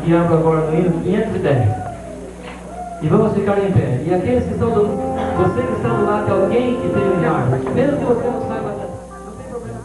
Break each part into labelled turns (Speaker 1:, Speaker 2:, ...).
Speaker 1: Que abra agora no hino 510. E vamos ficar em pé. E aqueles que estão do... Você que está do lado de alguém que tem milagre, mesmo que você não saiba, não tem problema.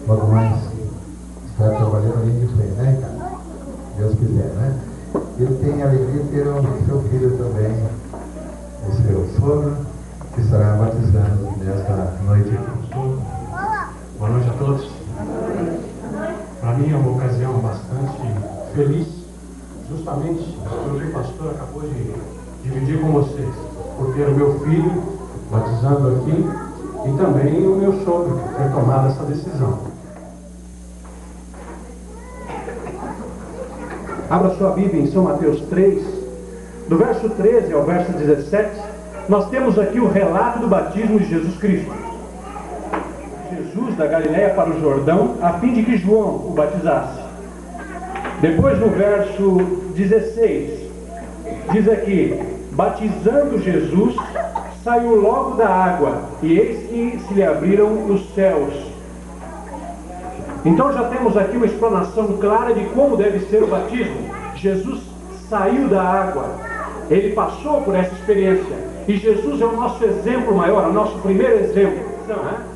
Speaker 2: Logo mais está trabalhando ali de frente, né, Ricardo? Deus quiser, né? Ele tem a alegria de ter o seu filho também, o seu sogro, que estará batizando nesta noite.
Speaker 3: Boa noite a todos. Para mim é uma ocasião bastante feliz, justamente pelo que o pastor acabou de dividir com vocês, por ter o meu filho batizando aqui e também o meu sogro ter tomado essa decisão. Abra sua Bíblia em São Mateus 3, do verso 13 ao verso 17, nós temos aqui o relato do batismo de Jesus Cristo. Jesus da Galileia para o Jordão, a fim de que João o batizasse. Depois no verso 16, diz aqui, batizando Jesus, saiu logo da água, e eis que se lhe abriram os céus. Então já temos aqui uma explanação clara de como deve ser o batismo. Jesus saiu da água, ele passou por essa experiência, e Jesus é o nosso exemplo maior, o nosso primeiro exemplo.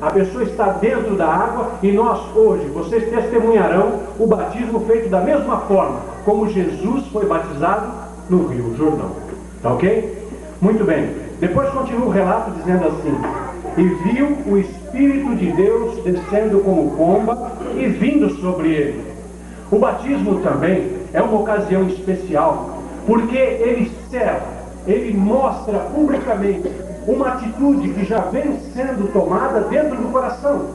Speaker 3: A pessoa está dentro da água, e nós hoje, vocês testemunharão o batismo feito da mesma forma como Jesus foi batizado no Rio Jordão. Tá ok? Muito bem. Depois continua o relato dizendo assim: e viu o Espírito de Deus descendo como pomba e vindo sobre ele. O batismo também é uma ocasião especial, porque ele serve, ele mostra publicamente uma atitude que já vem sendo tomada dentro do coração.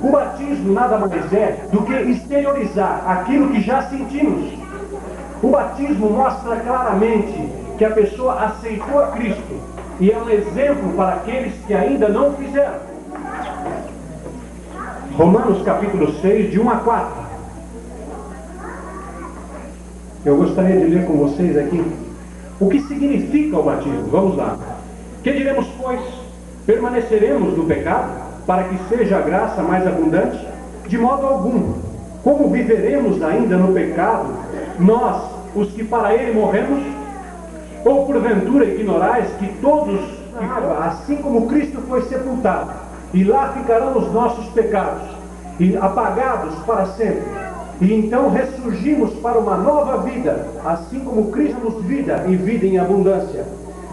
Speaker 3: O batismo nada mais é do que exteriorizar aquilo que já sentimos. O batismo mostra claramente que a pessoa aceitou a Cristo e é um exemplo para aqueles que ainda não fizeram. Romanos capítulo 6, de 1 a 4. Eu gostaria de ler com vocês aqui o que significa o batismo. Vamos lá. Que diremos, pois? Permaneceremos no pecado para que seja a graça mais abundante? De modo algum. Como viveremos ainda no pecado, nós, os que para ele morremos? Ou porventura ignorais que todos, assim como Cristo foi sepultado, e lá ficarão os nossos pecados, e apagados para sempre, e então ressurgimos para uma nova vida, assim como Cristo nos vida e vida em abundância.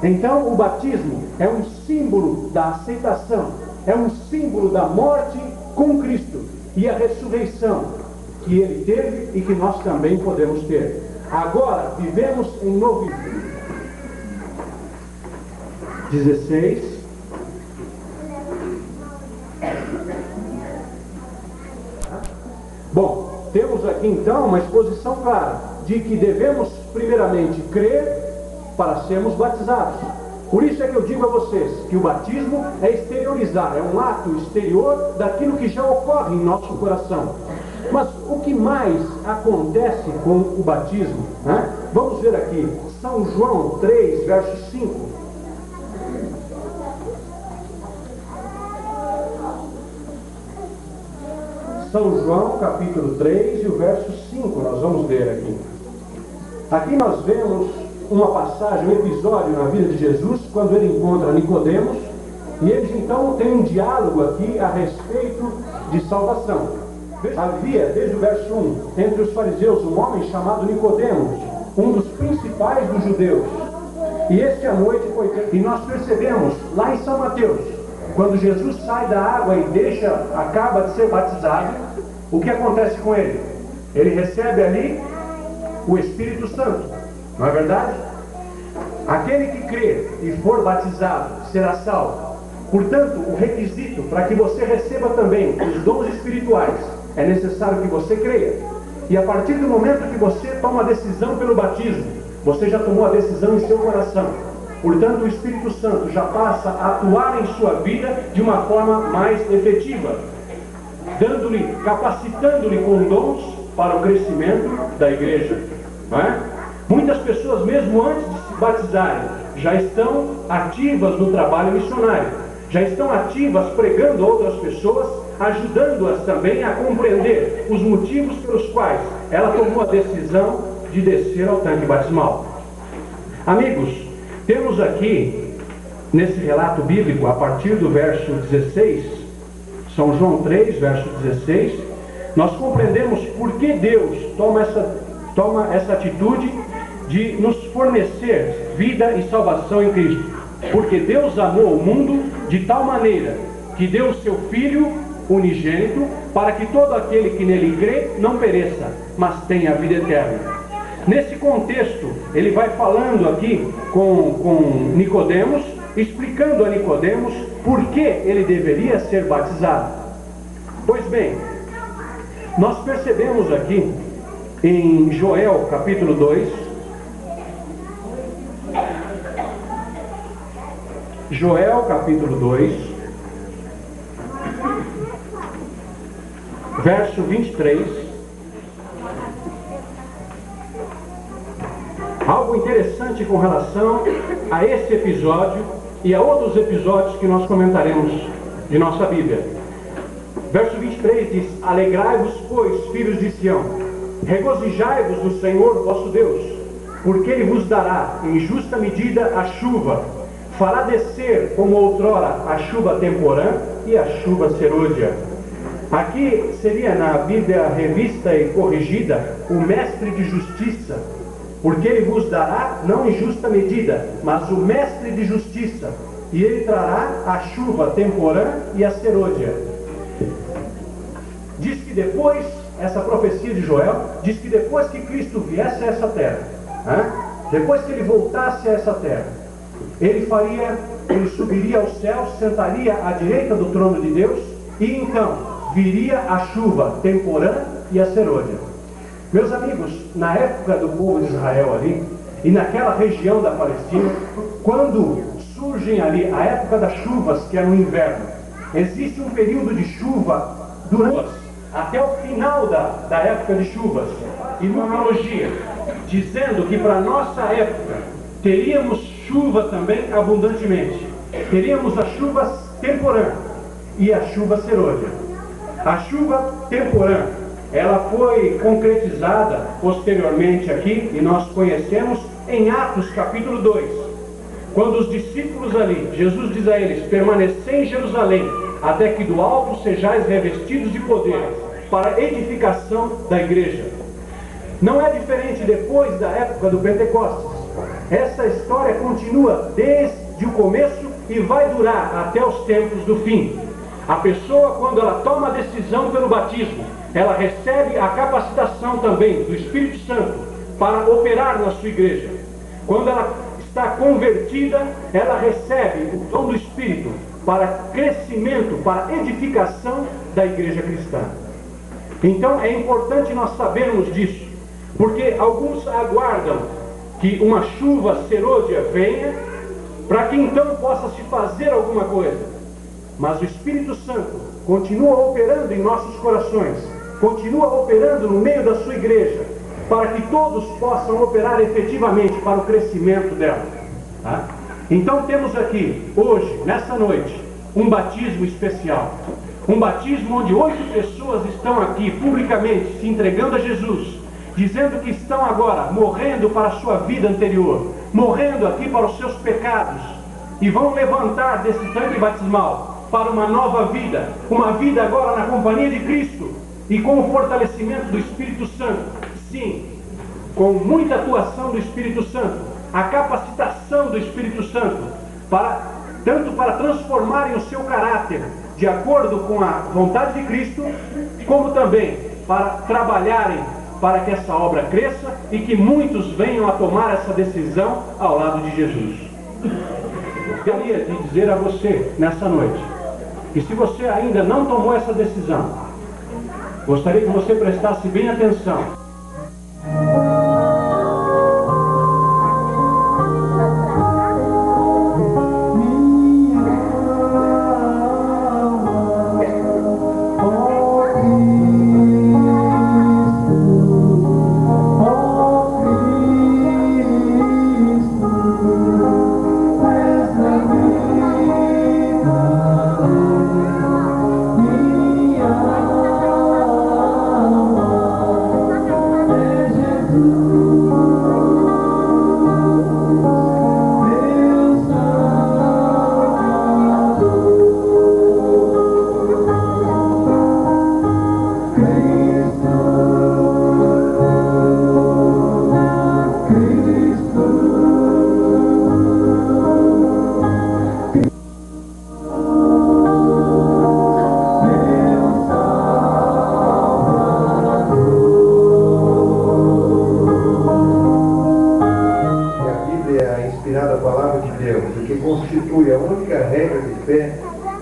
Speaker 3: Então o batismo é um símbolo da aceitação, é um símbolo da morte com Cristo e a ressurreição. que ele teve e que nós também podemos ter. Agora, vivemos em novo 16. Bom, temos aqui então uma exposição clara de que devemos primeiramente crer para sermos batizados. Por isso é que eu digo a vocês que o batismo é exteriorizar, é um ato exterior daquilo que já ocorre em nosso coração. Mas o que mais acontece com o batismo? Né? Vamos ver aqui, São João 3, verso 5. São João, capítulo 3 e o verso 5, nós vamos ler aqui. Aqui nós vemos uma passagem, um episódio na vida de Jesus, quando ele encontra Nicodemos, e eles então têm um diálogo aqui a respeito de salvação. Havia, desde o verso 1, entre os fariseus um homem chamado Nicodemos, um dos principais dos judeus. E este à noite foi... E nós percebemos, lá em São Mateus, quando Jesus sai da água e acaba de ser batizado, o que acontece com ele? Ele recebe ali o Espírito Santo, não é verdade? Aquele que crer e for batizado será salvo. Portanto, o requisito para que você receba também os dons espirituais é necessário que você creia. E a partir do momento que você toma a decisão pelo batismo, você já tomou a decisão em seu coração. Portanto, o Espírito Santo já passa a atuar em sua vida de uma forma mais efetiva, dando-lhe, capacitando-lhe com dons para o crescimento da igreja. Não é? Muitas pessoas, mesmo antes de se batizarem, já estão ativas no trabalho missionário, já estão ativas pregando a outras pessoas, ajudando-as também a compreender os motivos pelos quais ela tomou a decisão de descer ao tanque batismal. Amigos, temos aqui, nesse relato bíblico, a partir do verso 16, São João 3, verso 16, nós compreendemos por que Deus toma essa atitude de nos fornecer vida e salvação em Cristo. Porque Deus amou o mundo de tal maneira que deu o seu Filho unigênito para que todo aquele que nele crê não pereça, mas tenha a vida eterna. Nesse contexto, ele vai falando aqui com Nicodemos, explicando a Nicodemos por que ele deveria ser batizado. Pois bem, nós percebemos aqui em Joel capítulo 2, Joel capítulo 2, verso 23, algo interessante com relação a esse episódio e a outros episódios que nós comentaremos de nossa Bíblia. Verso 23 diz: alegrai-vos, pois, filhos de Sião, regozijai-vos no Senhor vosso Deus, porque Ele vos dará em justa medida a chuva, fará descer como outrora a chuva temporã e a chuva serôdia. Aqui seria na Bíblia revista e corrigida o mestre de justiça, porque Ele vos dará não em justa medida, mas o mestre de justiça, e Ele trará a chuva temporã e a serôdia. Diz que depois, essa profecia de Joel, diz que depois que Cristo viesse a essa terra, depois que Ele voltasse a essa terra, Ele subiria aos céus, sentaria à direita do trono de Deus, e então viria a chuva temporã e a serôdia. Meus amigos, na época do povo de Israel ali, e naquela região da Palestina, quando surgem ali a época das chuvas, que é no inverno, existe um período de chuva até o final da época de chuvas, e numerologia, dizendo que para nossa época teríamos chuva também abundantemente. Teríamos as chuvas temporã e a chuva serôdia. A chuva temporã, ela foi concretizada posteriormente aqui, e nós conhecemos em Atos capítulo 2, quando os discípulos ali, Jesus diz a eles: permanecei em Jerusalém, até que do alto sejais revestidos de poder, para a edificação da igreja. Não é diferente depois da época do Pentecostes. Essa história continua desde o começo e vai durar até os tempos do fim. A pessoa, quando ela toma a decisão pelo batismo, ela recebe a capacitação também do Espírito Santo para operar na sua igreja. Quando ela está convertida, ela recebe o dom do Espírito para crescimento, para edificação da igreja cristã. Então é importante nós sabermos disso, porque alguns aguardam que uma chuva serôdia venha, para que então possa se fazer alguma coisa. Mas o Espírito Santo continua operando em nossos corações, continua operando no meio da sua igreja, para que todos possam operar efetivamente para o crescimento dela. Tá? Então temos aqui, hoje, nessa noite, um batismo especial. Um batismo onde 8 pessoas estão aqui publicamente se entregando a Jesus, dizendo que estão agora morrendo para a sua vida anterior, morrendo aqui para os seus pecados, e vão levantar desse tanque batismal para uma nova vida, uma vida agora na companhia de Cristo e com o fortalecimento do Espírito Santo. Sim, com muita atuação do Espírito Santo, a capacitação do Espírito Santo, tanto para transformarem o seu caráter de acordo com a vontade de Cristo, como também para trabalharem para que essa obra cresça e que muitos venham a tomar essa decisão ao lado de Jesus. Gostaria de dizer a você nessa noite, que se você ainda não tomou essa decisão, gostaria que você prestasse bem atenção.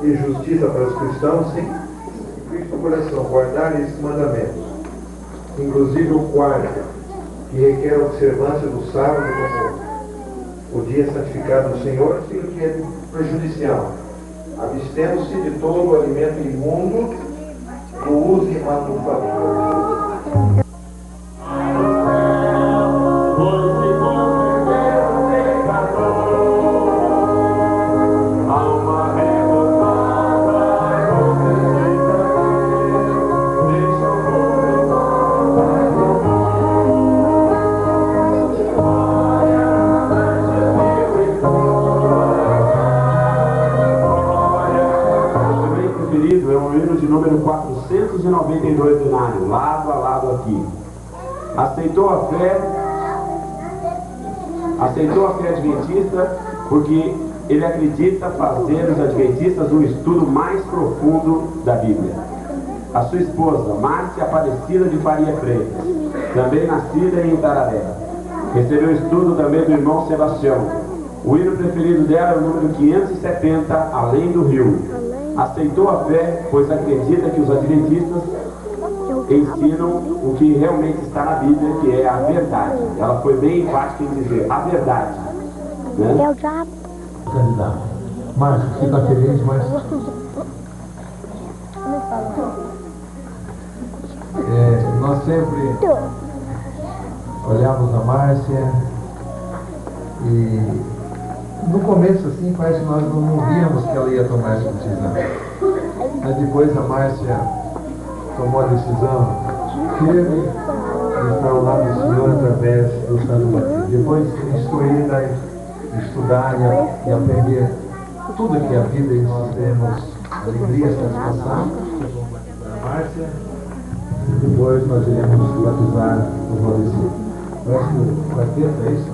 Speaker 2: E justiça para os cristãos, sim, Cristo no coração, guardar esses mandamentos, inclusive o quarto, que requer a observância do sábado como o dia santificado do Senhor, aquilo que é prejudicial, abstendo-se de todo o alimento imundo, do uso e manufatura.
Speaker 4: Número 492 denário, lado a lado aqui. Aceitou a fé adventista porque ele acredita fazer os adventistas um estudo mais profundo da Bíblia. A sua esposa, Márcia Aparecida de Faria Freitas, também nascida em Itararé, recebeu o estudo também do irmão Sebastião. O hino preferido dela é o número 570, Além do Rio. Aceitou a fé, pois acredita que os adventistas ensinam o que realmente está na Bíblia, que é a verdade. Ela foi bem enfática em dizer a verdade. Né?
Speaker 2: É o diabo. Candidato. Márcio, você está feliz, mas... nós sempre olhávamos a Márcia e... No começo, assim, parece que nós não víamos que ela ia tomar essa decisão. Mas depois a Márcia tomou a decisão firme de estar ao lado do Senhor através do Santo Batismo. Depois instruída, estudar e aprender tudo que é a vida, e nós temos alegria e satisfação. A Márcia, depois nós iremos batizar os Valdecidos. Próximo quarteto, é isso?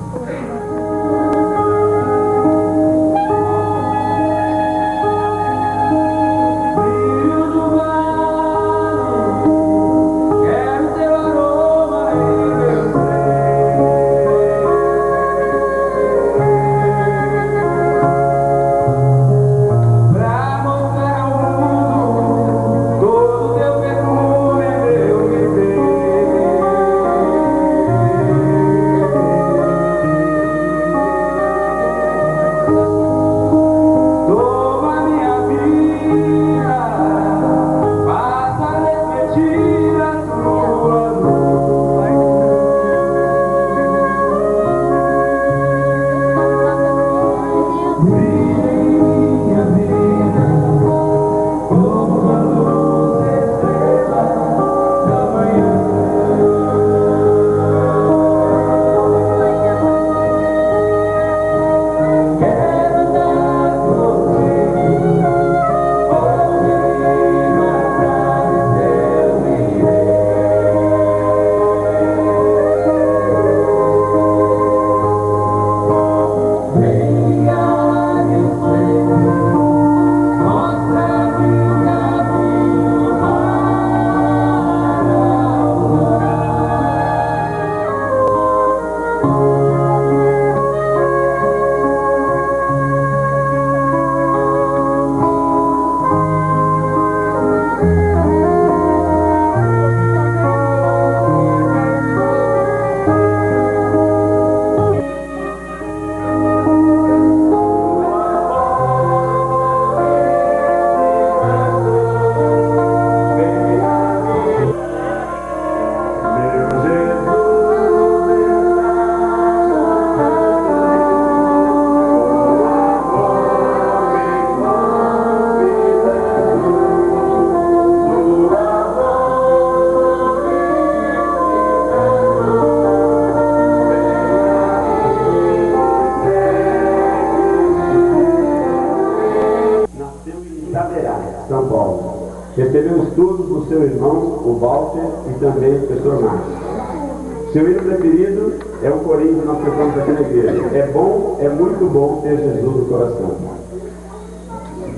Speaker 4: Recebemos todos do seu irmão, o Walter, e também o professor Márcio. Seu hino preferido é o corinho que nós cantamos aqui na igreja. É bom, é muito bom ter Jesus no coração.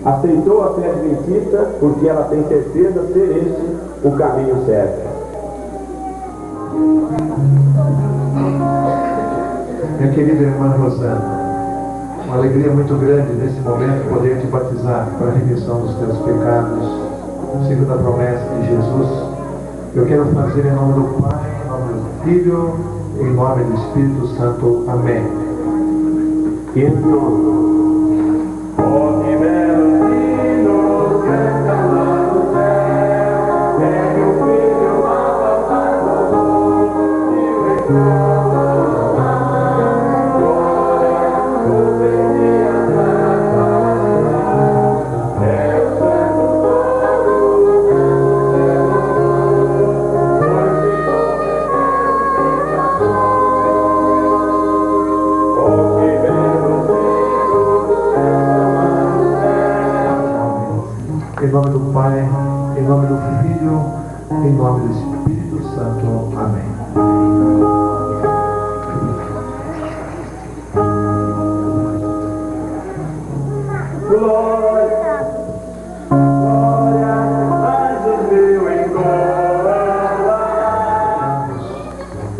Speaker 4: Aceitou a fé adventista porque ela tem certeza ser este o caminho certo.
Speaker 2: Minha querida irmã Rosana, uma alegria muito grande nesse momento poder te batizar para a remissão dos teus pecados, segundo a promessa de Jesus. Eu quero fazer em nome do Pai, em nome do Filho, em nome do Espírito Santo. Amém. Em nome do Pai, em nome do Filho, em nome do Espírito Santo. Amém.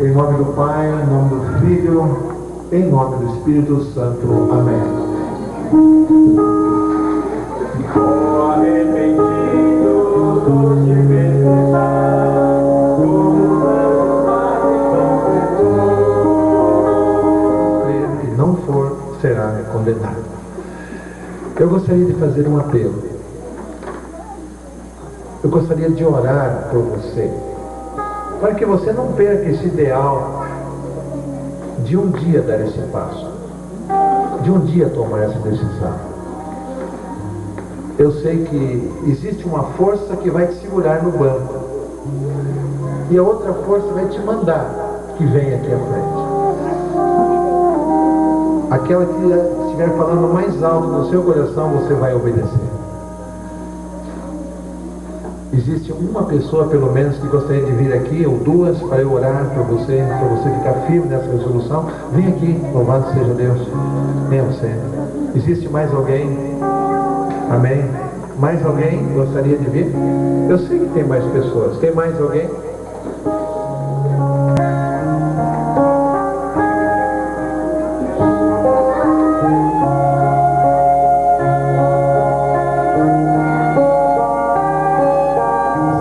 Speaker 2: Em nome do Pai, em nome do Filho, em nome do Espírito Santo. Amém. Não for, será condenado. Eu gostaria de fazer um apelo. Eu gostaria de orar por você, para que você não perca esse ideal de um dia dar esse passo, de um dia tomar essa decisão. Eu sei que existe uma força que vai te segurar no banco, e a outra força vai te mandar que venha aqui à frente. Aquela que estiver falando mais alto no seu coração, você vai obedecer. Existe uma pessoa, pelo menos, que gostaria de vir aqui, ou duas, para eu orar por você, para você ficar firme nessa resolução. Vem aqui, louvado seja Deus. Venha você. Existe mais alguém? Amém? Mais alguém gostaria de vir? Eu sei que tem mais pessoas. Tem mais alguém?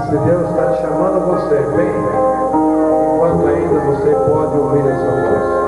Speaker 2: Se Deus está te chamando, você vem, enquanto ainda você pode ouvir essa voz.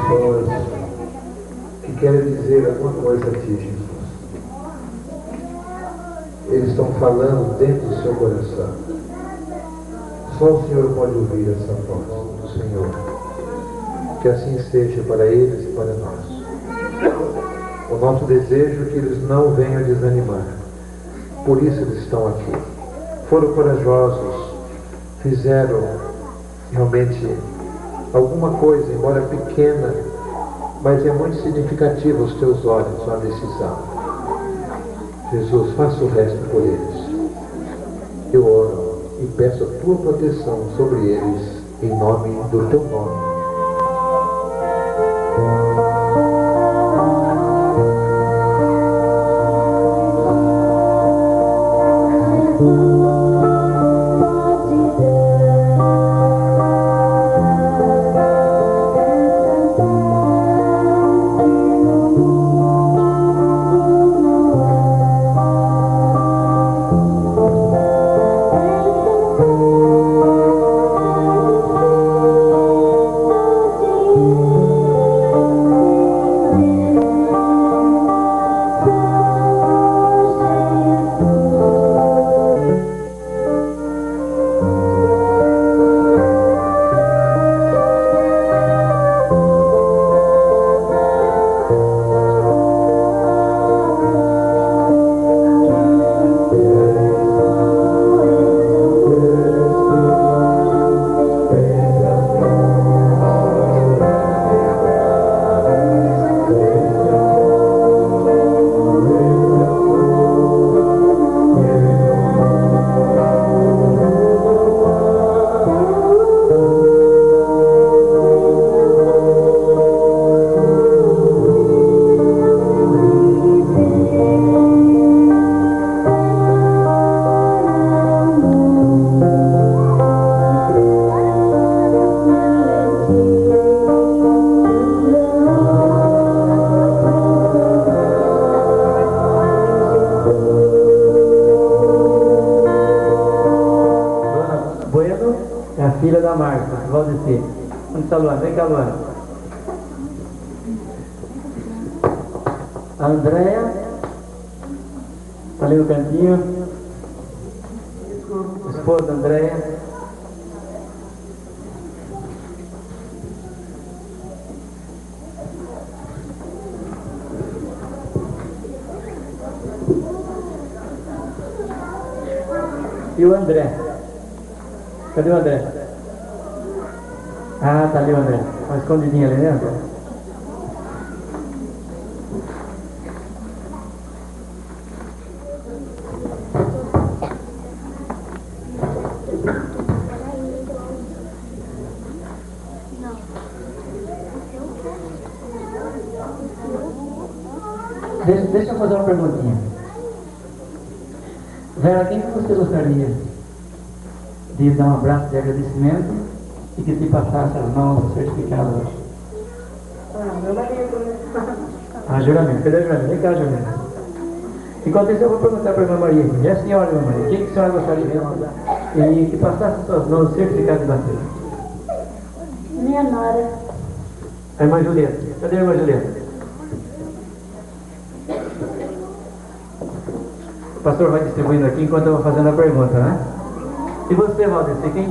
Speaker 2: pessoas que querem dizer alguma coisa a ti, Jesus. Eles estão falando dentro do seu coração. Só o Senhor pode ouvir essa voz do Senhor. Que assim seja para eles e para nós. O nosso desejo é que eles não venham desanimar. Por isso eles estão aqui. Foram corajosos, fizeram realmente alguma coisa, embora pequena, mas é muito significativa aos teus olhos, a decisão. Jesus, faça o resto por eles. Eu oro e peço a tua proteção sobre eles, em nome do teu nome.
Speaker 1: Filha da Marta, Valdeci. Onde está a Luana? Vem cá, Luana. A Andréia. Está ali no cantinho. Esposa da Andréia. E o André. Cadê o André? Ah, tá ali o André. Uma escondidinha ali, né, André? Deixa eu fazer uma perguntinha. Vera, quem que você gostaria de dar um abraço de agradecimento e que te passasse as mãos o certificado hoje?
Speaker 5: Meu marido.
Speaker 1: Ah, juramento. Cadê o juramento? Vem cá, juramento. Enquanto isso, eu vou perguntar para a irmã Maria. E a senhora, irmã Maria, o que a senhora gostaria de mandar? E que passasse as suas mãos o certificado de batismo?
Speaker 5: Minha nora.
Speaker 1: A irmã Julieta. Cadê a irmã Julieta? O pastor vai distribuindo aqui enquanto eu vou fazendo a pergunta, né? E você, Valdeci, quem